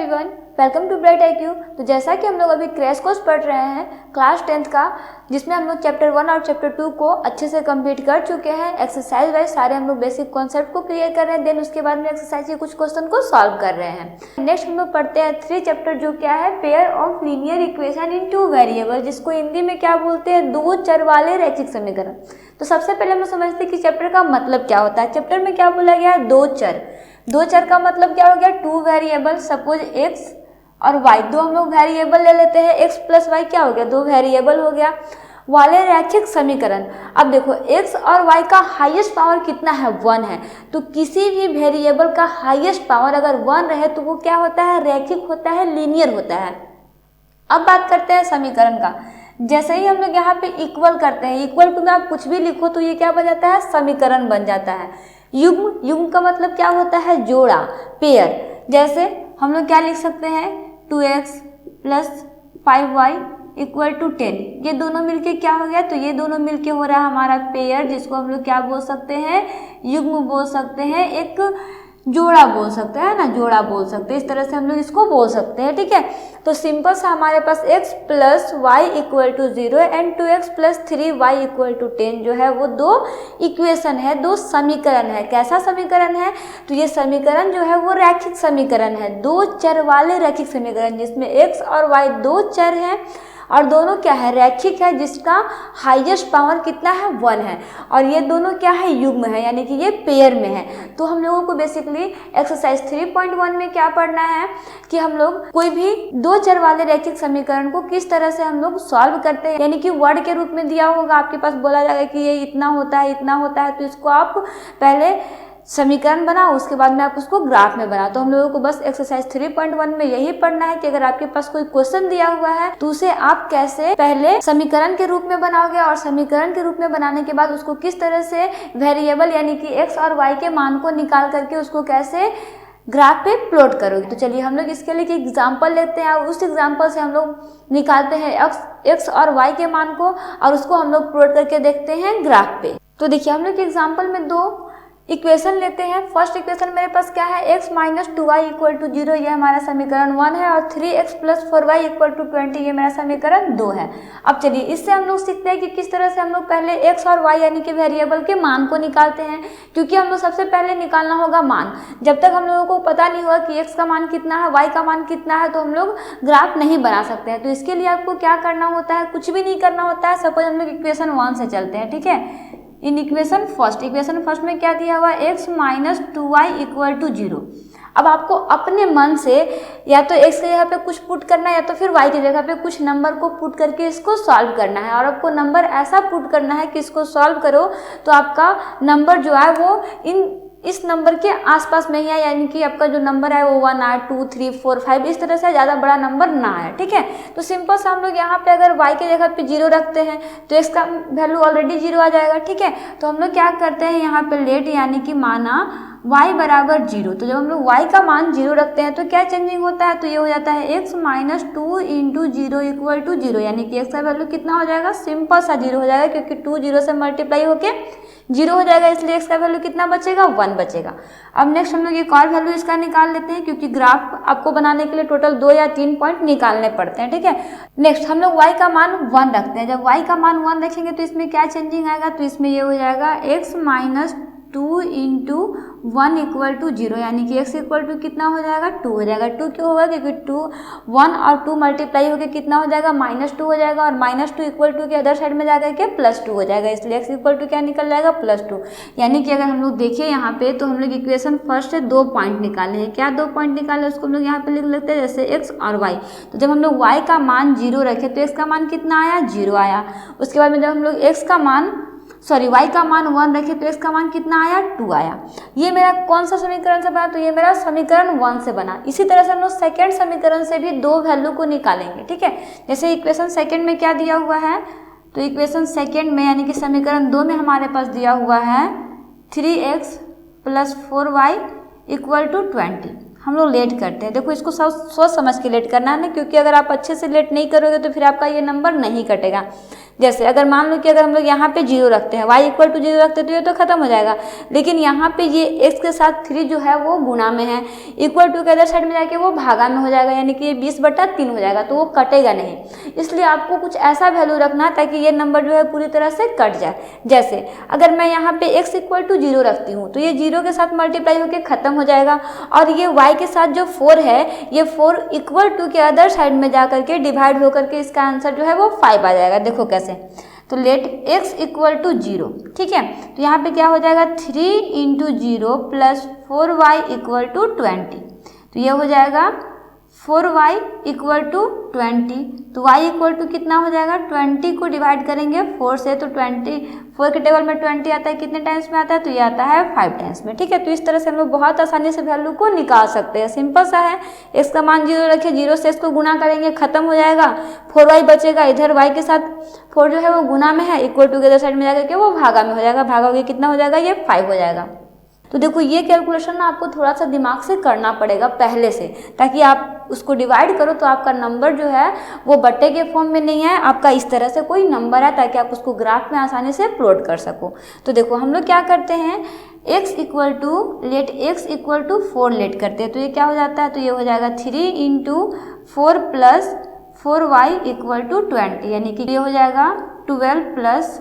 Everyone, welcome to bright IQ। तो जैसा कि हम लोग अभी क्रैश कोर्स पढ़ रहे हैं क्लास 10th का, जिसमें हम लोग चैप्टर 1 और चैप्टर 2 को अच्छे से कंप्लीट कर चुके हैं। एक्सरसाइज वाइज सारे हम लोग बेसिक कॉन्सेप्ट को क्लियर कर रहे हैं, देन उसके बाद में एक्सरसाइज के कुछ क्वेश्चन को सॉल्व कर रहे हैं। नेक्स्ट हम लोग पढ़ते हैं 3 चैप्टर, जो क्या है pair of linear equation in 2 variable, जिसको हिंदी में क्या बोलते हैं, 2 चर वाले रैखिक समीकरण। तो सबसे पहले हम समझते हैं कि चैप्टर का मतलब क्या होता है। चैप्टर में क्या बोला गया है, 2 चर। 2 चर का मतलब क्या हो गया, 2 वेरिएबल, सपोज x और y, 2 हम लोग वेरिएबल ले लेते हैं, x प्लस y क्या हो गया, 2 वेरिएबल हो गया वाले रैखिक समीकरण। अब देखो x और y का हाईएस्ट पावर कितना है, 1 है। तो किसी भी वेरिएबल का हाईएस्ट पावर अगर 1 रहे तो वो क्या होता है, रैखिक होता है, लीनियर होता है। अब बात करते हैं समीकरण का। जैसे ही हम लोग यहाँ पे इक्वल करते हैं, इक्वल में आप कुछ भी लिखो तो ये क्या बन जाता है, समीकरण बन जाता है। युग्म का मतलब क्या होता है, जोड़ा, पेयर। जैसे हम लोग क्या लिख सकते हैं, 2x plus 5y equal to 10। ये दोनों मिलके क्या हो गया, तो ये दोनों मिलके हो रहा है हमारा पेयर, जिसको हम लोग क्या बोल सकते हैं, युग्म बोल सकते हैं, एक जोड़ा बोल सकते हैं ना, जोड़ा बोल सकते हैं। इस तरह से हम लोग इसको बोल सकते हैं, ठीक है। तो सिंपल सा हमारे पास x plus y equal to 0 and 2x plus 3y equal to 10 जो है वो 2 इक्वेशन है, 2 समीकरण है। कैसा समीकरण है, तो ये समीकरण जो है वो रैखिक समीकरण है, 2 चर वाले रैखिक समीकरण, जिसमें x और y 2 चर हैं और दोनों क्या है, रैखिक है, जिसका हाईएस्ट पावर कितना है, 1 है। और ये दोनों क्या है, युग्म है, यानी कि ये पेयर में है। तो हम लोगों को बेसिकली एक्सरसाइज 3.1 में क्या पढ़ना है कि हम लोग कोई भी 2 चर वाले रैखिक समीकरण को किस तरह से हम लोग सॉल्व करते हैं, यानी कि वर्ड के रूप में दिया होगा आपके पास, बोला जाएगा कि ये इतना होता है, इतना होता है। तो इसको आप पहले समीकरण बनाओ, उसके बाद में आप उसको ग्राफ में बनाओ। तो हम लोगों को बस एक्सरसाइज 3.1 में यही पढ़ना है कि अगर आपके पास कोई क्वेश्चन दिया हुआ है तो उसे आप कैसे पहले समीकरण के रूप में बनाओगे, और समीकरण के रूप में बनाने के बाद उसको किस तरह से वेरिएबल यानी कि x और y के मान को निकाल करके उसको कैसे ग्राफ पे प्लॉट करोगे। तो चलिए हम लोग इसके लिए एक एग्जाम्पल लेते हैं और उस एग्जाम्पल से हम लोग निकालते हैं x और y के मान को, और उसको हम लोग प्लॉट करके देखते हैं ग्राफ पे। तो देखिए हम लोग एग्जाम्पल में 2 इक्वेशन लेते हैं। फर्स्ट इक्वेशन मेरे पास क्या है, x minus 2y equal to 0, ये हमारा समीकरण 1 है, और 3x plus 4y equal to 20, ये मेरा समीकरण 2 है। अब चलिए इससे हम लोग सीखते हैं कि किस तरह से हम लोग पहले x और y यानी कि वेरिएबल के मान को निकालते हैं, क्योंकि हम लोग सबसे पहले निकालना होगा मान। जब तक हम लोगों को पता नहीं होगा कि x का मान कितना है, y का मान कितना है, तो हम लोग ग्राफ नहीं बना सकते हैं। तो इसके लिए आपको क्या करना होता है, कुछ भी नहीं करना होता है। सपोज हम लोग इक्वेशन 1 से चलते हैं, ठीक है। इन इक्वेशन फर्स्ट में क्या दिया हुआ है, x minus 2y equal to 0। अब आपको अपने मन से या तो x की जगह पे कुछ पुट करना है, या तो फिर y की जगह पे कुछ नंबर को पुट करके इसको सॉल्व करना है। और आपको नंबर ऐसा पुट करना है कि इसको सॉल्व करो तो आपका नंबर जो है वो इस नंबर के आसपास में ही है, यानी कि आपका जो नंबर है वो 1 आए, 2 3 4 5 इस तरह से ज़्यादा बड़ा नंबर ना आए, ठीक है। तो सिंपल से हम लोग यहाँ पे अगर y के जगह पे 0 रखते हैं तो x का वैल्यू ऑलरेडी 0 आ जाएगा, ठीक है। तो हम लोग क्या करते हैं, यहाँ पे लेट यानी कि माना y बराबर 0। तो जब हम लोग y का मान 0 रखते हैं तो क्या चेंजिंग होता है, तो ये हो जाता है x minus 2 into 0 equal to 0, यानी कि x का वैल्यू कितना हो जाएगा, सिंपल सा 0 हो जाएगा, क्योंकि 2 0 से मल्टीप्लाई होके 0 हो जाएगा, इसलिए x का वैल्यू कितना बचेगा, 1 बचेगा। अब नेक्स्ट हम लोग एक और वैल्यू इसका निकाल लेते हैं, क्योंकि ग्राफ आपको बनाने के लिए टोटल 2 या 3 पॉइंट निकालने पड़ते हैं, ठीक है। नेक्स्ट हम लोग y का मान 1 रखते हैं। जब y का मान 1 रखेंगे तो इसमें क्या चेंजिंग आएगा, तो इसमें ये हो जाएगा x minus 2 into 1 equal to 0, यानी कि x इक्वल टू कितना हो जाएगा, 2 हो जाएगा। 2 क्यों होगा, क्योंकि 1 और 2 मल्टीप्लाई होकर कितना हो जाएगा, -2 हो जाएगा, और -2 इक्वल टू के अदर साइड में जाकर के +2 हो जाएगा, इसलिए x इक्वल टू क्या निकल जाएगा, +2। यानी कि अगर हम लोग देखिए यहाँ पे, तो हम लोग इक्वेशन फर्स्ट से 2 पॉइंट निकाले हैं। क्या 2 पॉइंट निकाले, उसको हम लोग यहाँ पे लिख लेते हैं, जैसे x और y। तो जब हम लोग y का मान 0 रखे तो x का मान कितना आया, 0 आया। उसके बाद में जब हम लोग y का मान 1 रखे तो x का मान कितना आया, 2 आया। ये मेरा कौन सा समीकरण से बना, तो ये मेरा समीकरण 1 से बना। इसी तरह से हम लोग सेकेंड समीकरण से भी 2 वैल्यू को निकालेंगे, ठीक है। जैसे इक्वेशन सेकेंड में क्या दिया हुआ है, तो इक्वेशन सेकेंड में यानी कि समीकरण 2 में हमारे पास दिया हुआ है 3x plus 4y equal to 20। हम लोग लेट करते हैं, देखो इसको सोच समझ के लेट करना है ना, क्योंकि अगर आप अच्छे से लेट नहीं करोगे तो फिर आपका ये नंबर नहीं कटेगा। जैसे अगर मान लो कि अगर हम लोग यहाँ पे 0 रखते हैं, y इक्वल टू 0 रखते हैं तो ये तो खत्म हो जाएगा, लेकिन यहाँ पे ये x के साथ 3 जो है वो गुणा में है, इक्वल टू के अदर साइड में जाके वो भागा में हो जाएगा, यानी कि ये 20/3 हो जाएगा, तो वो कटेगा नहीं। इसलिए आपको कुछ ऐसा वैल्यू रखना ताकि ये नंबर जो है पूरी तरह से कट जाए। जैसे अगर मैं यहाँ पे x इक्वल टू 0 रखती हूँ तो ये 0 के साथ मल्टीप्लाई होकर खत्म हो जाएगा, और ये y के साथ जो 4 है ये 4 इक्वल टू के अदर साइड में जा करके डिवाइड होकर के इसका आंसर जो है वो 5 आ जाएगा। देखो कैसे, तो लेट x इक्वल टू 0, ठीक है, तो यहाँ पे क्या हो जाएगा 3 into 0 plus 4y equal to 20, तो ये हो जाएगा 4y इक्वल टू 20, तो y इक्वल टू कितना हो जाएगा 20 को डिवाइड करेंगे 4 से, तो 4 के टेबल में 20 आता है, कितने टाइम्स में आता है, तो ये आता है 5 टाइम्स में, ठीक है। तो इस तरह से हम लोग बहुत आसानी से वैल्यू को निकाल सकते हैं, सिंपल सा है। x का मान 0 रखे, 0 से इसको गुना करेंगे खत्म हो जाएगा, 4y बचेगा, इधर y के साथ 4 जो है वो गुना में है, इक्वल टू के अदर साइड में जाकर के वो भागा में हो जाएगा, भागा हो गया कितना हो जाएगा, ये 5 हो जाएगा। तो देखो ये कैलकुलेशन ना आपको थोड़ा सा दिमाग से करना पड़ेगा पहले से, ताकि आप उसको डिवाइड करो तो आपका नंबर जो है वो बट्टे के फॉर्म में नहीं है, आपका इस तरह से कोई नंबर है, ताकि आप उसको ग्राफ में आसानी से प्लॉट कर सको। तो देखो हम लोग क्या करते हैं, x equal to let x equal to 4 let करते हैं, तो ये क्या हो जाता है, तो ये हो जाएगा 3 into 4 plus 4y equal to 20, यानी कि ये हो जाएगा 12 प्लस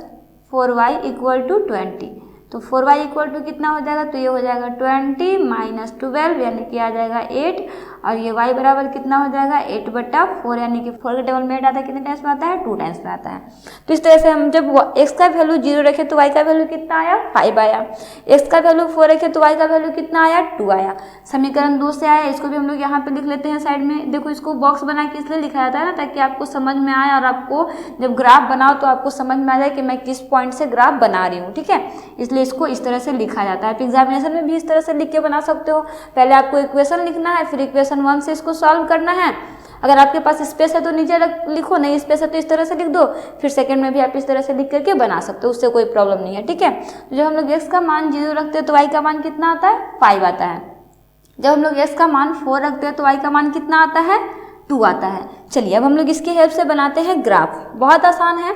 4y इक्वल टू 20, तो 4y इक्वल टू कितना हो जाएगा, तो ये हो जाएगा 20 माइनस 12, यानी कि आ जाएगा 8, और ये y बराबर कितना हो जाएगा 8/4, यानी कि 4 के टेबल में 8 आता है, कितने टाइम्स में आता है, 2 टाइम्स में आता है। तो इस तरह से हम जब x का वैल्यू 0 रखे तो y का वैल्यू कितना आया, 5 आया, x का वैल्यू 4 रखे तो y का वैल्यू कितना आया, 2 आया। समीकरण 2 से आया, इसको भी हम लोग यहाँ पे लिख लेते हैं साइड में। देखो इसको बॉक्स बना के इसलिए लिखा जाता है ना, ताकि आपको समझ में आए, और आपको जब ग्राफ बनाओ तो आपको समझ में आ जाए कि मैं किस पॉइंट से ग्राफ बना रही हूँ, ठीक है, इसलिए इसको इस तरह से लिखा जाता है। एग्जामिनेशन में भी इस तरह से लिख के बना सकते हो, पहले आपको इक्वेशन लिखना है, फिर इक्वेशन 1 से इसको सॉल्व करना है। अगर आपके पास स्पेस है तो नीचे लिखो, नहीं स्पेस है तो इस तरह से लिख दो, फिर सेकंड में भी आप इस तरह से लिख करके बना सकते हो, उससे कोई प्रॉब्लम नहीं है, ठीक है। तो जब हम लोग x का मान 0 रखते हैं तो y का मान कितना आता है, 5 आता है। जब हम लोग x का मान 4 रखते हैं तो y का मान कितना आता है, 2 आता है। चलिए अब हम लोग इसकी हेल्प से बनाते हैं ग्राफ, बहुत आसान है।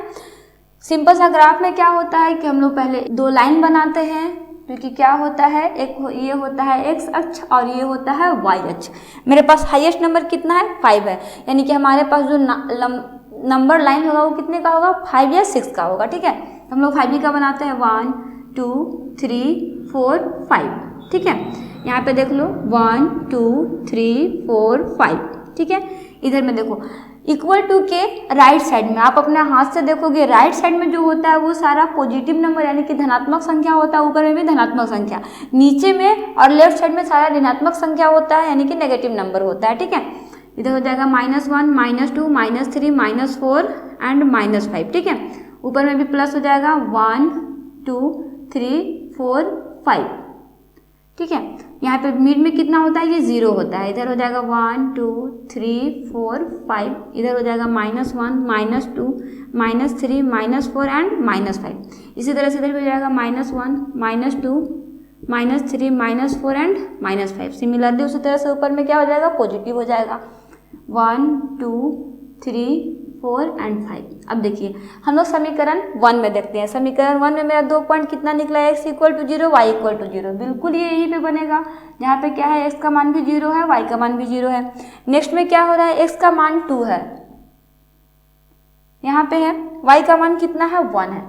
सिंपल सा ग्राफ में क्या होता है कि हम लोग पहले 2 लाइन बनाते हैं, क्योंकि क्या होता है, एक ये होता है x अक्ष और ये होता है y अक्ष। मेरे पास हाईएस्ट नंबर कितना है, 5 है, यानी कि हमारे पास जो नंबर लाइन होगा वो कितने का होगा, 5 या 6 का होगा, ठीक है। हम लोग 5 का बनाते हैं, 1 2 3 4 5, ठीक है। यहाँ पे देख लो 1 2 3 4 5, ठीक है। इधर में देखो इक्वल टू के राइट साइड में आप अपने हाथ से देखोगे, राइट साइड में जो होता है वो सारा पॉजिटिव नंबर यानी कि धनात्मक संख्या होता है, ऊपर में भी धनात्मक संख्या, नीचे में और लेफ्ट साइड में सारा ऋणात्मक संख्या होता है, यानी कि नेगेटिव नंबर होता है, ठीक है। इधर हो जाएगा -1 -2 -3 -4 एंड -5, ठीक है। ऊपर में भी प्लस हो जाएगा 1 2 3 4 5, ठीक है। यहाँ पे मिड में कितना होता है, ये 0 होता है। इधर हो जाएगा 1 2 3 4 5, इधर हो जाएगा -1 -2 -3 -4 एंड -5। इसी तरह से इधर भी हो जाएगा -1 -2 -3 -4 एंड -5। सिमिलरली उसी तरह से ऊपर में क्या हो जाएगा, पॉजिटिव हो जाएगा 1 2 3 4 एंड 5। अब देखिए हम लोग समीकरण 1 में देखते हैं। समीकरण 1 में मेरा 2 पॉइंट कितना निकला है, x equal to 0 y equal to 0, बिल्कुल ये यहीं पे बनेगा, जहाँ पे क्या है x का मान भी 0 है, y का मान भी 0 है। नेक्स्ट में क्या हो रहा है, x का मान 2 है, यहाँ पे है, y का मान कितना है, 1 है,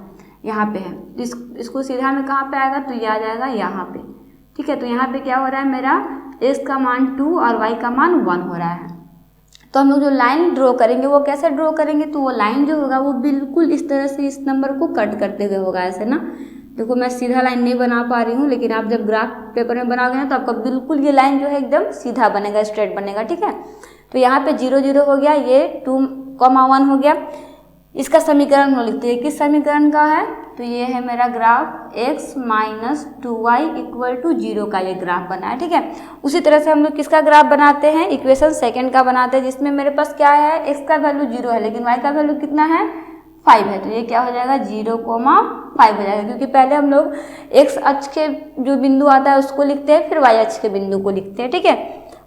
यहाँ पे है। इसको सीधा में कहाँ पे आएगा, तो ये आ जाएगा यहाँ पे, ठीक है। तो यहाँ पे क्या हो रहा है, मेरा x का मान 2 और y का मान 1 हो रहा है। तो हम लोग जो लाइन ड्रॉ करेंगे वो कैसे ड्रॉ करेंगे, तो वो लाइन जो होगा वो बिल्कुल इस तरह से इस नंबर को कट करते हुए होगा, ऐसे ना। देखो मैं सीधा लाइन नहीं बना पा रही हूँ, लेकिन आप जब ग्राफ पेपर में बनाओगे ना तो आपका बिल्कुल ये लाइन जो है एकदम सीधा बनेगा, स्ट्रेट बनेगा, ठीक है। तो यहाँ पे 0 0 हो गया, ये 2,1 हो गया। इसका समीकरण हम लिखते हैं, किस समीकरण का है, तो ये है मेरा graph x - 2y equal to 0 का ये ग्राफ बना है, ठीक है। उसी तरह से हम लोग किसका ग्राफ बनाते हैं, इक्वेशन सेकंड का बनाते हैं, जिसमें मेरे पास क्या है, x का वैल्यू 0 है लेकिन y का वैल्यू कितना है, 5 है। तो ये क्या हो जाएगा, 0,5 हो जाएगा, क्योंकि पहले हम लोग x अक्ष के जो बिंदु आता है उसको लिखते हैं, फिर y अक्ष के बिंदु को लिखते हैं, ठीक है।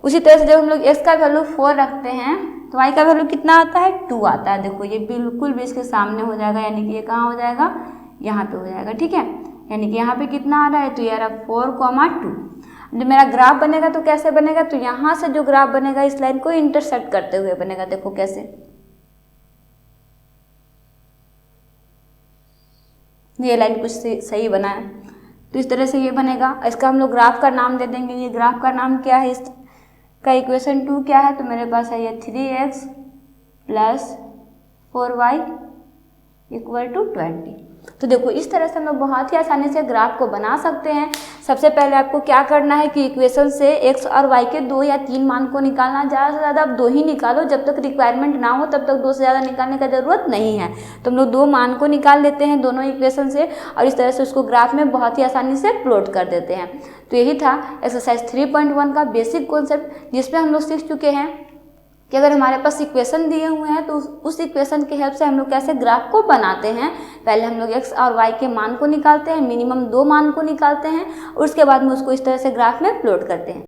उसी तरह से जब हम लोग x का वैल्यू 4 रखते हैं तो y का वैल्यू कितना आता है 2 आता है। देखो ये बिल्कुल भी इसके सामने हो जाएगा, यानी कि ये कहाँ हो जाएगा, यहाँ पे हो जाएगा, ठीक है। यानी कि यहाँ पे कितना आ रहा है, तो ये आ रहा 4,2। जब मेरा ग्राफ बनेगा तो कैसे बनेगा, तो यहाँ से जो ग्राफ बनेगा इस लाइन को इंटरसेक्ट करते हुए बनेगा। देखो कैसे, ये लाइन कुछ सही बना है, तो इस तरह से ये बनेगा। इसका हम लोग ग्राफ का नाम दे देंगे। ये ग्राफ का नाम क्या है, इसका इक्वेशन 2 क्या है, तो मेरे पास है ये 3x + 4y = 20। तो देखो इस तरह से हम लोग बहुत ही आसानी से ग्राफ को बना सकते हैं। सबसे पहले आपको क्या करना है कि इक्वेशन से x और y के 2 या 3 मान को निकालना। ज़्यादा से ज़्यादा आप 2 ही निकालो, जब तक रिक्वायरमेंट ना हो तब तक 2 से ज़्यादा निकालने का ज़रूरत नहीं है। तो हम लोग 2 मान को निकाल लेते हैं दोनों इक्वेशन से, और इस तरह से उसको ग्राफ में बहुत ही आसानी से प्लॉट कर देते हैं। तो यही था एक्सरसाइज 3.1 का बेसिक कॉन्सेप्ट, जिसमें हम लोग सीख चुके हैं कि अगर हमारे पास इक्वेशन दिए हुए हैं तो उस इक्वेशन की हेल्प से हम लोग कैसे ग्राफ को बनाते हैं। पहले हम लोग x और y के मान को निकालते हैं, मिनिमम 2 मान को निकालते हैं, और उसके बाद में उसको इस तरह से ग्राफ में प्लॉट करते हैं।